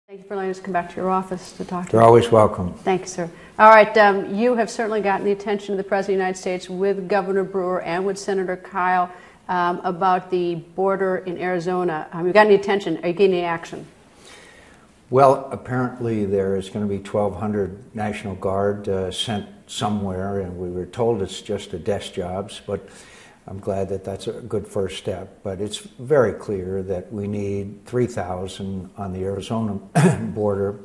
Thank you for letting us come back to your office to talk to you. They're always welcome. Thank you, sir. All right, you have certainly gotten the attention of the President of the United States with Governor Brewer and with Senator Kyle about the border in Arizona. You've gotten the attention. Are you getting any action? Well, apparently there is going to be 1,200 National Guard sent somewhere, and we were told it's just a desk jobs, but I'm glad that that's a good first step. But it's very clear that we need 3,000 on the Arizona border.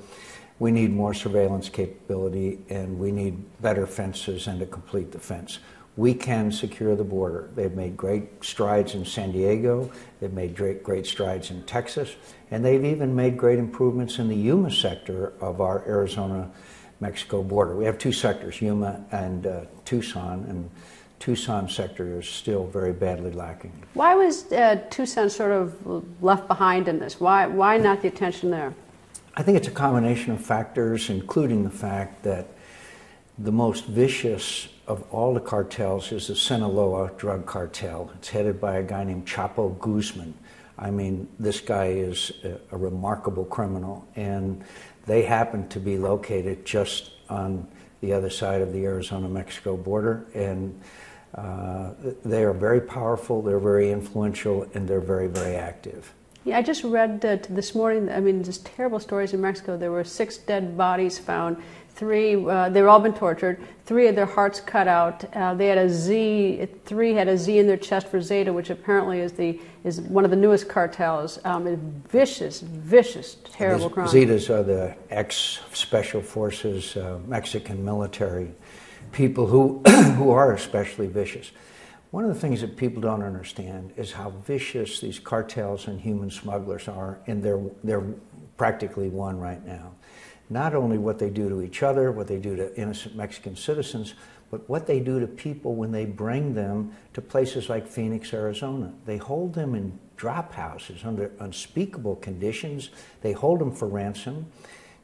We need more surveillance capability, and we need better fences and to complete the fence. We can secure the border. They've made great strides in San Diego, they've made great strides in Texas, and they've even made great improvements in the Yuma sector of our Arizona-Mexico border. We have two sectors, Yuma and Tucson, and Tucson sector is still very badly lacking. Why was Tucson sort of left behind in this? Why not the attention there? I think it's a combination of factors, including the fact that the most vicious of all the cartels is the Sinaloa drug cartel. It's headed by a guy named Chapo Guzman. I mean, this guy is a remarkable criminal, and they happen to be located just on the other side of the Arizona-Mexico border, and they are very powerful, they're very influential, and they're very, very active. Yeah, I just read this morning, I mean, just terrible stories in Mexico. There were 6 dead bodies found. 3, they've all been tortured. 3 had their hearts cut out. They had a Z. 3 had a Z in their chest for Zeta, which apparently is one of the newest cartels. Vicious, terrible crime. Zetas are the ex-special forces Mexican military people who are especially vicious. One of the things that people don't understand is how vicious these cartels and human smugglers are, and they're practically one right now. Not only what they do to each other, what they do to innocent Mexican citizens, but what they do to people when they bring them to places like Phoenix, Arizona. They hold them in drop houses under unspeakable conditions. They hold them for ransom.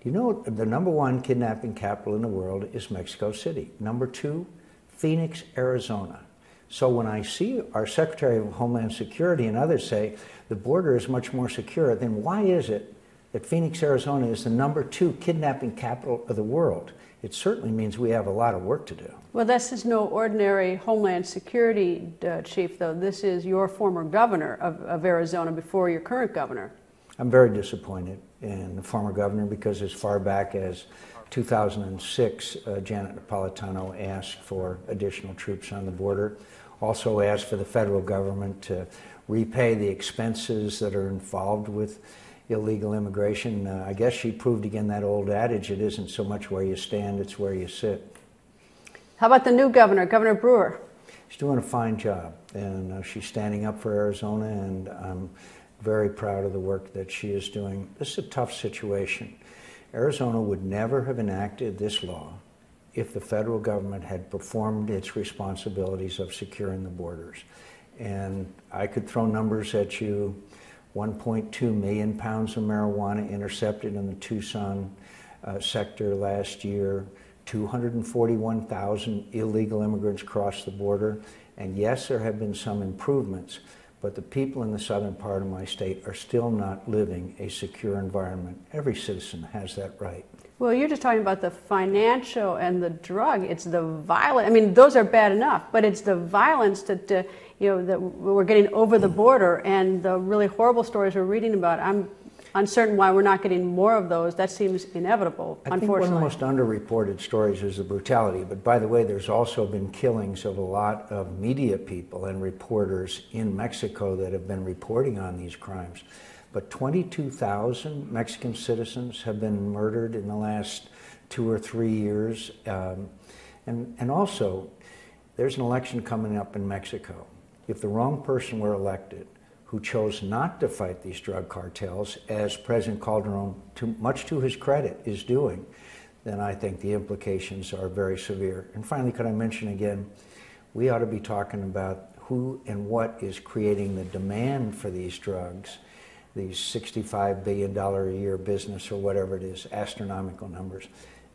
You know, the #1 kidnapping capital in the world is Mexico City. #2, Phoenix, Arizona. So when I see our Secretary of Homeland Security and others say the border is much more secure, then why is it that Phoenix, Arizona is the #2 kidnapping capital of the world? It certainly means we have a lot of work to do. Well, this is no ordinary Homeland Security chief, though. This is your former governor of Arizona before your current governor. I'm very disappointed in the former governor because as far back as 2006, Janet Napolitano asked for additional troops on the border, also asked for the federal government to repay the expenses that are involved with illegal immigration. I guess she proved again that old adage, it isn't so much where you stand, it's where you sit. How about the new governor, Governor Brewer? She's doing a fine job, and she's standing up for Arizona, and I'm very proud of the work that she is doing. This is a tough situation. Arizona would never have enacted this law if the federal government had performed its responsibilities of securing the borders. And I could throw numbers at you. 1.2 million pounds of marijuana intercepted in the Tucson sector last year, 241,000 illegal immigrants crossed the border, and yes, there have been some improvements, but the people in the southern part of my state are still not living a secure environment. Every citizen has that right. Well, you're just talking about the financial and the drug. It's the violence. I mean, those are bad enough, but it's the violence that that we're getting over the border, and the really horrible stories we're reading about. I'm uncertain why we're not getting more of those. That seems inevitable, unfortunately. I think one of the most underreported stories is the brutality. But by the way, there's also been killings of a lot of media people and reporters in Mexico that have been reporting on these crimes. But 22,000 Mexican citizens have been murdered in the last 2 or 3 years. And also, there's an election coming up in Mexico. If the wrong person were elected, who chose not to fight these drug cartels, as President Calderon, much to his credit, is doing, then I think the implications are very severe. And finally, could I mention again, we ought to be talking about who and what is creating the demand for these drugs, these $65 billion a year business or whatever it is, astronomical numbers.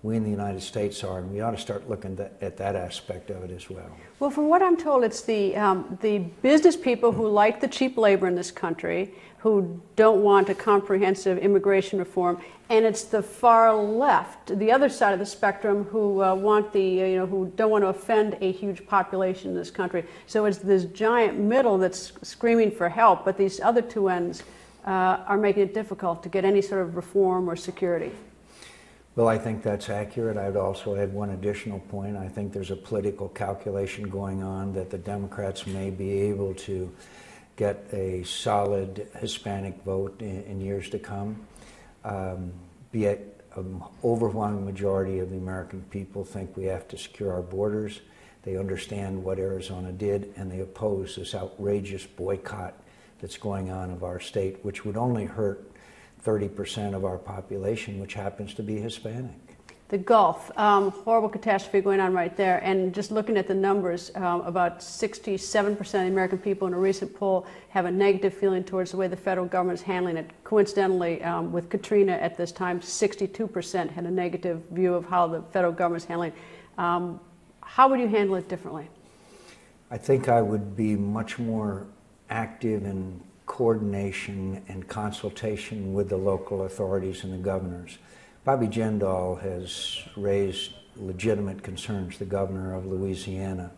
we in the United States are, and we ought to start looking at that aspect of it as well. Well, from what I'm told, it's the business people who like the cheap labor in this country, who don't want a comprehensive immigration reform, and it's the far left, the other side of the spectrum, who want who don't want to offend a huge population in this country. So it's this giant middle that's screaming for help, but these other two ends are making it difficult to get any sort of reform or security. Well, I think that's accurate. I'd also add one additional point. I think there's a political calculation going on that the Democrats may be able to get a solid Hispanic vote in years to come. Be it an overwhelming majority of the American people think we have to secure our borders. They understand what Arizona did, and they oppose this outrageous boycott that's going on of our state, which would only hurt 30% of our population, which happens to be Hispanic. The Gulf, horrible catastrophe going on right there, and just looking at the numbers, about 67% of the American people in a recent poll have a negative feeling towards the way the federal government is handling it. Coincidentally, with Katrina at this time, 62% had a negative view of how the federal government is handling. How would you handle it differently? I think I would be much more active in coordination and consultation with the local authorities and the governors. Bobby Jindal has raised legitimate concerns, the governor of Louisiana.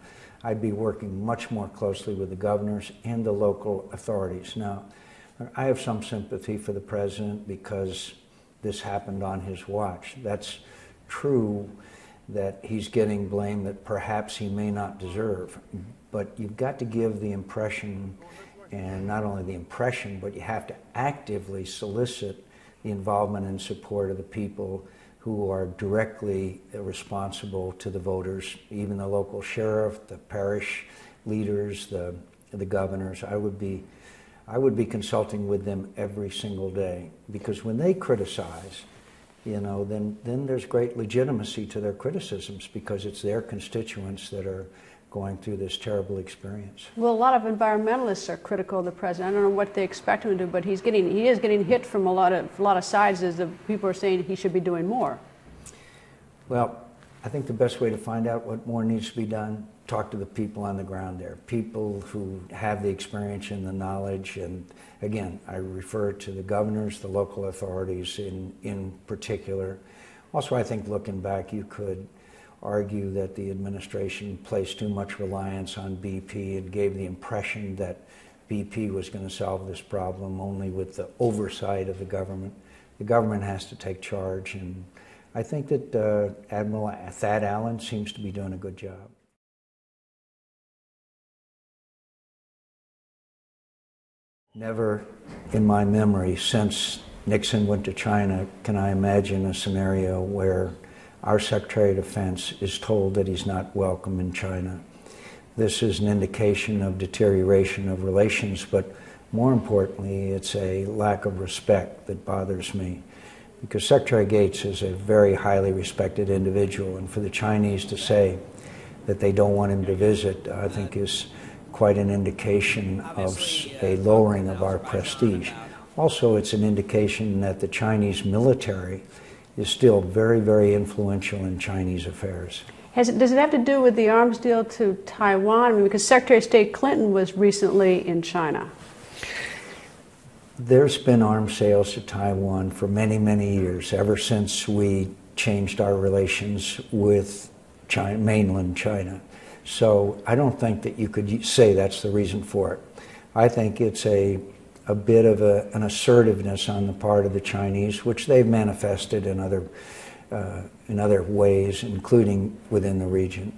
I'd be working much more closely with the governors and the local authorities. Now, I have some sympathy for the president because this happened on his watch. That's true that he's getting blame that perhaps he may not deserve, but you've got to give the impression, and not only the impression, but you have to actively solicit the involvement and support of the people who are directly responsible to the voters, even the local sheriff, the parish leaders, the governors. I would be consulting with them every single day, because when they criticize, then there's great legitimacy to their criticisms, because it's their constituents that are going through this terrible experience. Well, a lot of environmentalists are critical of the president. I don't know what they expect him to do, but he is getting hit from a lot of sides, as the people are saying he should be doing more. Well, I think the best way to find out what more needs to be done, talk to the people on the ground there, people who have the experience and the knowledge. And again, I refer to the governors, the local authorities in particular. Also, I think looking back, you could argue that the administration placed too much reliance on BP and gave the impression that BP was going to solve this problem only with the oversight of the government. The government has to take charge, and I think that Admiral Thad Allen seems to be doing a good job. Never in my memory since Nixon went to China can I imagine a scenario where our Secretary of Defense is told that he's not welcome in China. This is an indication of deterioration of relations, but more importantly, it's a lack of respect that bothers me, because Secretary Gates is a very highly respected individual, and for the Chinese to say that they don't want him to visit, I think is quite an indication of a lowering of our prestige. Also, it's an indication that the Chinese military is still very, very influential in Chinese affairs. Does it have to do with the arms deal to Taiwan? I mean, because Secretary of State Clinton was recently in China. There's been arms sales to Taiwan for many, many years, ever since we changed our relations with China, mainland China. So I don't think that you could say that's the reason for it. I think it's a bit of an assertiveness on the part of the Chinese, which they've manifested in other ways, including within the region.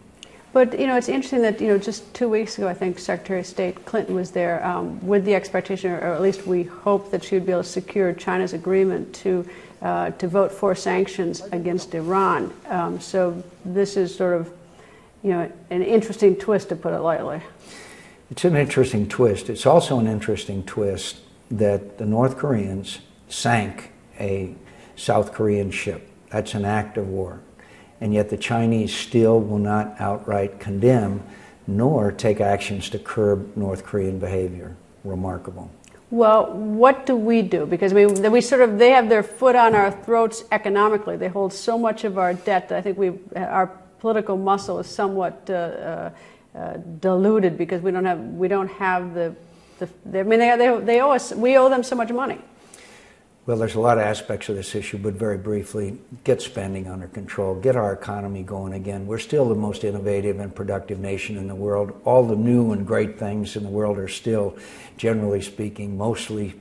But it's interesting that just 2 weeks ago, I think Secretary of State Clinton was there with the expectation, or at least we hope, that she would be able to secure China's agreement to vote for sanctions against Iran. So this is sort of an interesting twist, to put it lightly. It's an interesting twist. It's also an interesting twist that the North Koreans sank a South Korean ship. That's an act of war. And yet the Chinese still will not outright condemn nor take actions to curb North Korean behavior. Remarkable. Well, what do we do? Because we sort of, they have their foot on our throats economically. They hold so much of our debt that I think our political muscle is somewhat diluted because we don't have I mean, they owe us, we owe them so much money. Well, there's a lot of aspects of this issue, but very briefly, get spending under control, get our economy going again. We're still the most innovative and productive nation in the world. All the new and great things in the world are still, generally speaking, mostly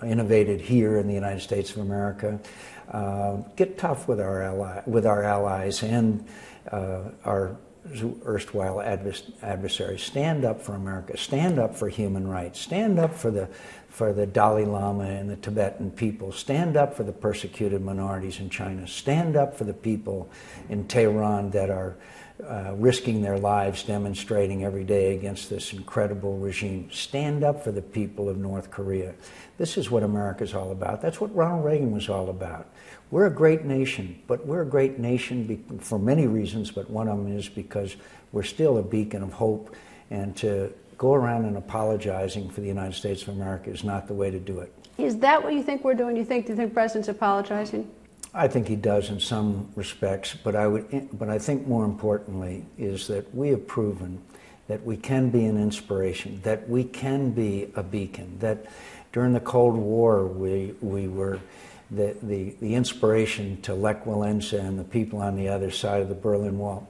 innovated here in the United States of America. Get tough with our allies and our erstwhile adversaries. Stand up for America. Stand up for human rights. Stand up for the Dalai Lama and the Tibetan people. Stand up for the persecuted minorities in China. Stand up for the people in Tehran that are risking their lives demonstrating every day against this incredible regime. Stand up for the people of North Korea. This is what America's all about. That's what Ronald Reagan was all about. We're a great nation, but we're a great nation for many reasons, but one of them is because we're still a beacon of hope, and to go around and apologizing for the United States of America is not the way to do it. Is that what you think we're doing? Do you think the President's apologizing? I think he does in some respects, but I think more importantly is that we have proven that we can be an inspiration, that we can be a beacon, that during the Cold War we were the inspiration to Lech Walesa and the people on the other side of the Berlin Wall.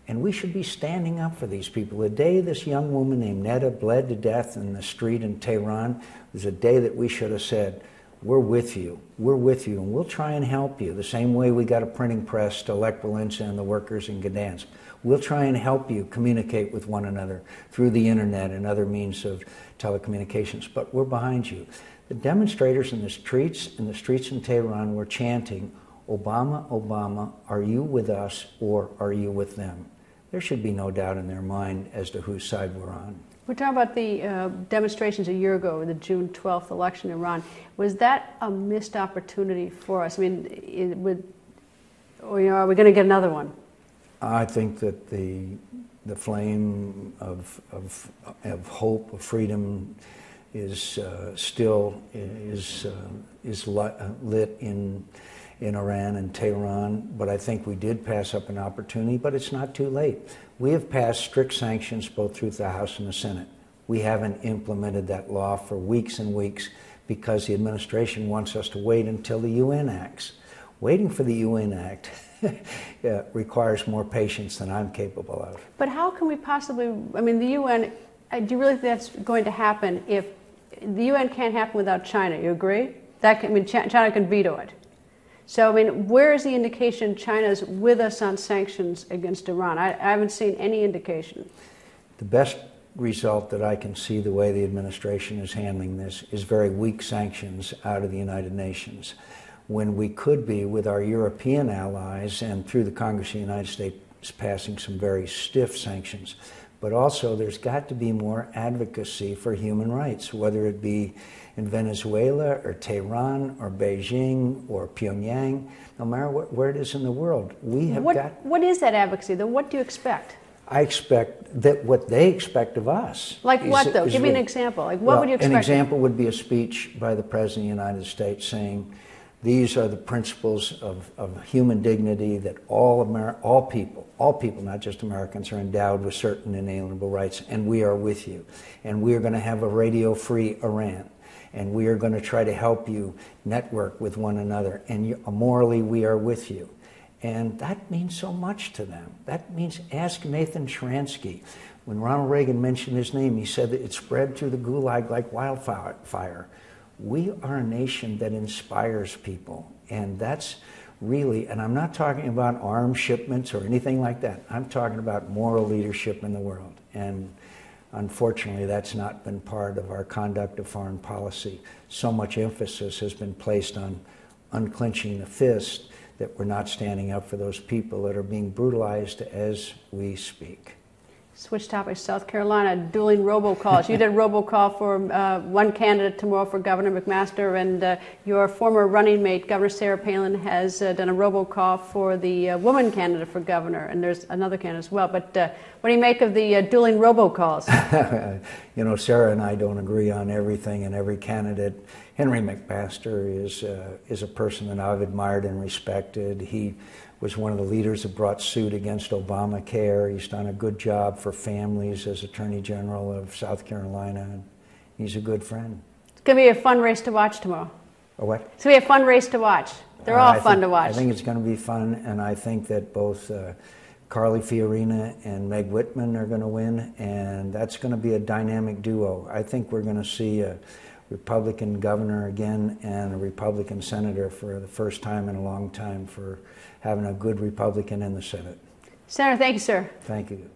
And we should be standing up for these people. The day this young woman named Netta bled to death in the street in Tehran was a day that we should have said, we're with you, and we'll try and help you. The same way we got a printing press to Lech Walesa and the workers in Gdansk. We'll try and help you communicate with one another through the internet and other means of telecommunications, but we're behind you. The demonstrators in the streets in Tehran were chanting, Obama, Obama, are you with us or are you with them? There should be no doubt in their mind as to whose side we're on. We're talking about the demonstrations a year ago, the June 12th election in Iran. Was that a missed opportunity for us? I mean, are we going to get another one? I think that the flame of hope, of freedom, is still lit in Iran and Tehran, but I think we did pass up an opportunity, but it's not too late. We have passed strict sanctions both through the House and the Senate. We haven't implemented that law for weeks and weeks because the administration wants us to wait until the UN acts. Waiting for the UN Act requires more patience than I'm capable of. But how can we possibly, I mean, the UN, do you really think that's going to happen if the UN can't happen without China? You agree? China can veto it. So, I mean, where is the indication China's with us on sanctions against Iran? I haven't seen any indication. The best result that I can see the way the administration is handling this is very weak sanctions out of the United Nations, when we could be with our European allies and through the Congress of the United States passing some very stiff sanctions. But also there's got to be more advocacy for human rights, whether it be in Venezuela or Tehran or Beijing or Pyongyang, no matter where it is in the world. We have What is that advocacy, then? What do you expect? I expect that what they expect of us. Like what, though? Give me an example. Like, what would you expect? An example would be a speech by the President of the United States saying, these are the principles of human dignity that all people, not just Americans, are endowed with certain inalienable rights, and we are with you. And we are going to have a radio-free Iran. And we are going to try to help you network with one another. And morally, we are with you. And that means so much to them. That means, ask Nathan Sharansky. When Ronald Reagan mentioned his name, he said that it spread through the gulag like wildfire. We are a nation that inspires people. And that's really, and I'm not talking about arms shipments or anything like that. I'm talking about moral leadership in the world. And unfortunately, that's not been part of our conduct of foreign policy. So much emphasis has been placed on unclenching the fist that we're not standing up for those people that are being brutalized as we speak. Switch topics. South Carolina, dueling robocalls. You did a robocall for one candidate tomorrow for Governor McMaster, and your former running mate, Governor Sarah Palin, has done a robocall for the woman candidate for governor, and there's another candidate as well. But what do you make of the dueling robocalls? You know, Sarah and I don't agree on everything and every candidate. Henry McMaster is a person that I've admired and respected. He was one of the leaders that brought suit against Obamacare. He's done a good job for families as Attorney General of South Carolina, and he's a good friend. It's going to be a fun race to watch tomorrow. A what? It's going to be a fun race to watch. They're all fun to watch. I think it's going to be fun, and I think that both Carly Fiorina and Meg Whitman are going to win, and that's going to be a dynamic duo. I think we're going to see a Republican governor again and a Republican senator for the first time in a long time, for having a good Republican in the Senate. Senator, thank you, sir. Thank you.